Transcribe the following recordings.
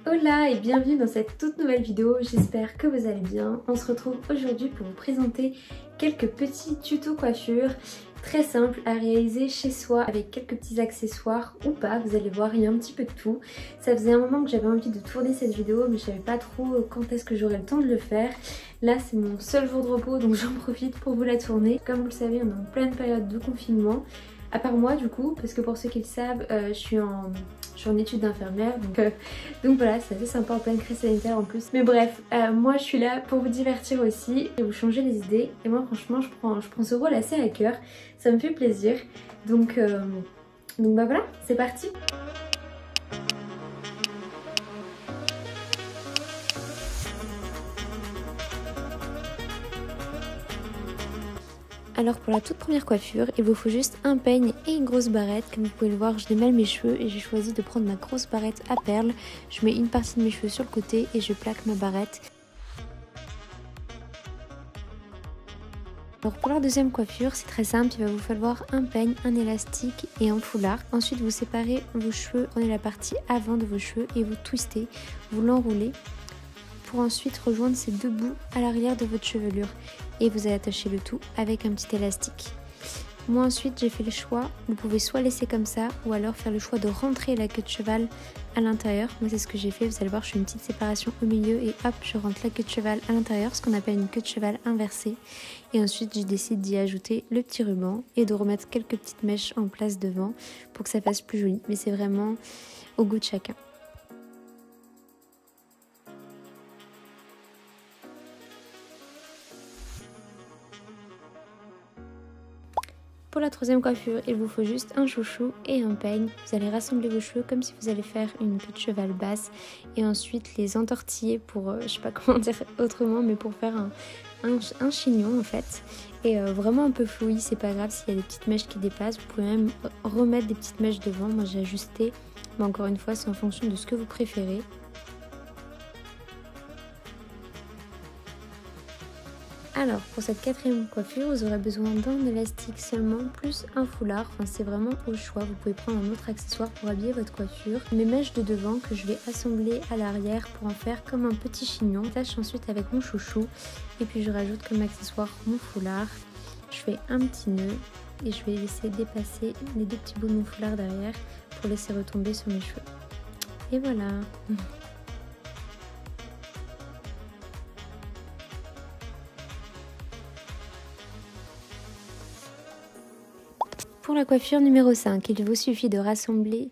Hola et bienvenue dans cette toute nouvelle vidéo, j'espère que vous allez bien. On se retrouve aujourd'hui pour vous présenter quelques petits tutos coiffure très simples à réaliser chez soi avec quelques petits accessoires ou pas, vous allez voir, il y a un petit peu de tout. Ça faisait un moment que j'avais envie de tourner cette vidéo mais je savais pas trop quand est-ce que j'aurais le temps de le faire. Là c'est mon seul jour de repos donc j'en profite pour vous la tourner. Comme vous le savez, on est en pleine période de confinement. À part moi du coup, parce que pour ceux qui le savent, je suis en études d'infirmière, donc voilà, c'est assez sympa en pleine crise sanitaire en plus. Mais bref, moi je suis là pour vous divertir aussi et vous changer les idées. Et moi franchement je prends ce rôle assez à cœur, ça me fait plaisir. Donc bah voilà, c'est parti. Alors pour la toute première coiffure, il vous faut juste un peigne et une grosse barrette. Comme vous pouvez le voir, je démêle mes cheveux et j'ai choisi de prendre ma grosse barrette à perles. Je mets une partie de mes cheveux sur le côté et je plaque ma barrette. Alors pour la deuxième coiffure, c'est très simple, il va vous falloir un peigne, un élastique et un foulard. Ensuite vous séparez vos cheveux, prenez la partie avant de vos cheveux et vous twistez, vous l'enroulez pour ensuite rejoindre ces deux bouts à l'arrière de votre chevelure et vous allez attacher le tout avec un petit élastique. Moi ensuite j'ai fait le choix, vous pouvez soit laisser comme ça ou alors faire le choix de rentrer la queue de cheval à l'intérieur. Moi c'est ce que j'ai fait, vous allez voir, je fais une petite séparation au milieu et hop, je rentre la queue de cheval à l'intérieur, ce qu'on appelle une queue de cheval inversée. Et ensuite je décide d'y ajouter le petit ruban et de remettre quelques petites mèches en place devant pour que ça fasse plus joli, mais c'est vraiment au goût de chacun. Pour la troisième coiffure, il vous faut juste un chouchou et un peigne. Vous allez rassembler vos cheveux comme si vous allez faire une queue de cheval basse et ensuite les entortiller pour, je sais pas comment dire autrement, mais pour faire un chignon en fait. Et vraiment un peu flouillis, c'est pas grave s'il y a des petites mèches qui dépassent. Vous pouvez même remettre des petites mèches devant. Moi j'ai ajusté, mais encore une fois c'est en fonction de ce que vous préférez. Alors pour cette quatrième coiffure, vous aurez besoin d'un élastique seulement plus un foulard, enfin c'est vraiment au choix, vous pouvez prendre un autre accessoire pour habiller votre coiffure. Mes mèches de devant que je vais assembler à l'arrière pour en faire comme un petit chignon. J'attache ensuite avec mon chouchou et puis je rajoute comme accessoire mon foulard. Je fais un petit nœud et je vais laisser dépasser les deux petits bouts de mon foulard derrière pour laisser retomber sur mes cheveux. Et voilà. Pour la coiffure numéro 5, il vous suffit de rassembler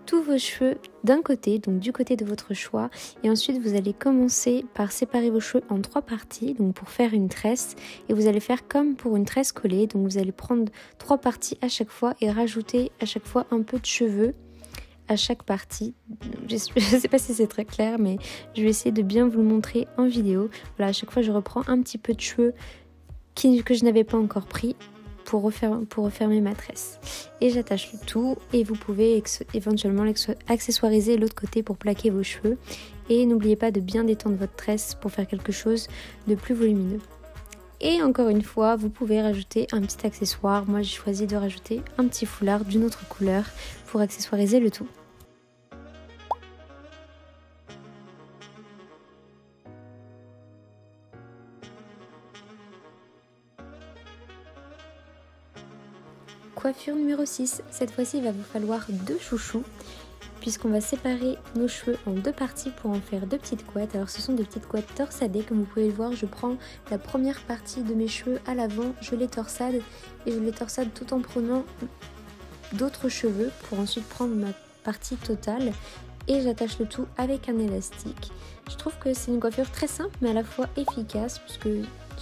tous vos cheveux d'un côté, donc du côté de votre choix, et ensuite vous allez commencer par séparer vos cheveux en 3 parties, donc pour faire une tresse, et vous allez faire comme pour une tresse collée, donc vous allez prendre 3 parties à chaque fois et rajouter à chaque fois un peu de cheveux à chaque partie. Je ne sais pas si c'est très clair, mais je vais essayer de bien vous le montrer en vidéo. Voilà, à chaque fois je reprends un petit peu de cheveux que je n'avais pas encore pris pour refermer ma tresse. Et j'attache le tout et vous pouvez éventuellement accessoiriser l'autre côté pour plaquer vos cheveux. Et n'oubliez pas de bien détendre votre tresse pour faire quelque chose de plus volumineux. Et encore une fois, vous pouvez rajouter un petit accessoire. Moi j'ai choisi de rajouter un petit foulard d'une autre couleur pour accessoiriser le tout. Coiffure numéro 6, cette fois-ci il va vous falloir 2 chouchous puisqu'on va séparer nos cheveux en 2 parties pour en faire 2 petites couettes. Alors ce sont des petites couettes torsadées, comme vous pouvez le voir, je prends la première partie de mes cheveux à l'avant, je les torsade et je les torsade tout en prenant d'autres cheveux pour ensuite prendre ma partie totale et j'attache le tout avec un élastique. Je trouve que c'est une coiffure très simple mais à la fois efficace puisque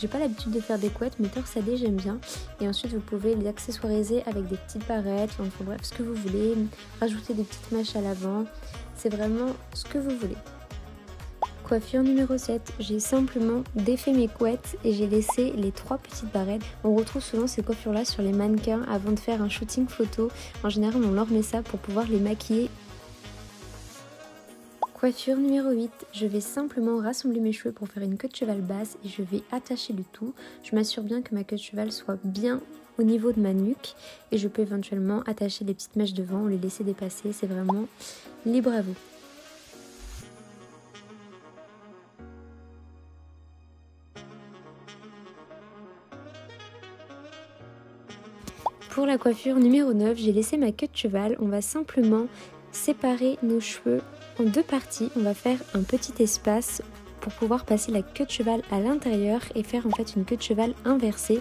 j'ai pas l'habitude de faire des couettes mais torsadées j'aime bien. Et ensuite vous pouvez les accessoiriser avec des petites barrettes, enfin bref ce que vous voulez, rajouter des petites mèches à l'avant, c'est vraiment ce que vous voulez. Coiffure numéro 7, j'ai simplement défait mes couettes et j'ai laissé les 3 petites barrettes. On retrouve souvent ces coiffures là sur les mannequins avant de faire un shooting photo. En général on leur met ça pour pouvoir les maquiller. Coiffure numéro 8, je vais simplement rassembler mes cheveux pour faire une queue de cheval basse et je vais attacher le tout. Je m'assure bien que ma queue de cheval soit bien au niveau de ma nuque et je peux éventuellement attacher les petites mèches devant ou les laisser dépasser, c'est vraiment libre à vous. pour la coiffure numéro 9, j'ai laissé ma queue de cheval. On va simplement séparer nos cheveux en deux parties. On va faire un petit espace pour pouvoir passer la queue de cheval à l'intérieur et faire en fait une queue de cheval inversée.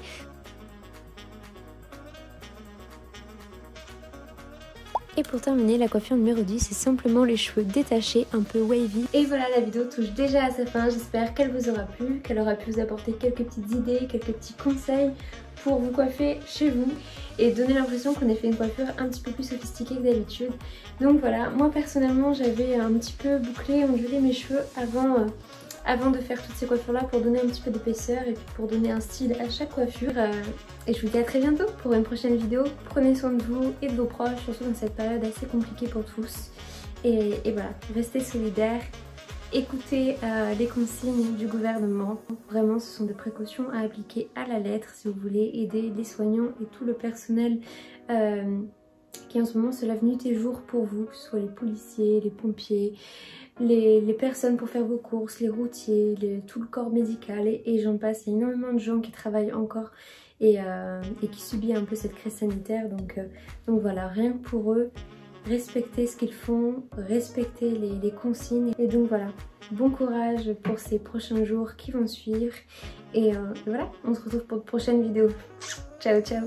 Et pour terminer, la coiffure numéro 10, c'est simplement les cheveux détachés, un peu wavy. Et voilà, la vidéo touche déjà à sa fin. J'espère qu'elle vous aura plu, qu'elle aura pu vous apporter quelques petites idées, quelques petits conseils pour vous coiffer chez vous et donner l'impression qu'on a fait une coiffure un petit peu plus sophistiquée que d'habitude. Donc voilà, moi personnellement, j'avais un petit peu bouclé, ondulé mes cheveux avant de faire toutes ces coiffures là pour donner un petit peu d'épaisseur et puis pour donner un style à chaque coiffure. Et je vous dis à très bientôt pour une prochaine vidéo. Prenez soin de vous et de vos proches, surtout dans cette période assez compliquée pour tous. Et voilà, restez solidaires, écoutez les consignes du gouvernement. Vraiment, ce sont des précautions à appliquer à la lettre si vous voulez aider les soignants et tout le personnel qui en ce moment se lève nuit et jour pour vous, que ce soit les policiers, les pompiers, les personnes pour faire vos courses, les routiers, tout le corps médical et j'en passe. Il y a énormément de gens qui travaillent encore et qui subissent un peu cette crise sanitaire. Donc voilà, rien que pour eux, respectez ce qu'ils font, respectez les consignes. Et donc voilà, bon courage pour ces prochains jours qui vont suivre. Et voilà, on se retrouve pour de prochaines vidéos. Ciao ciao.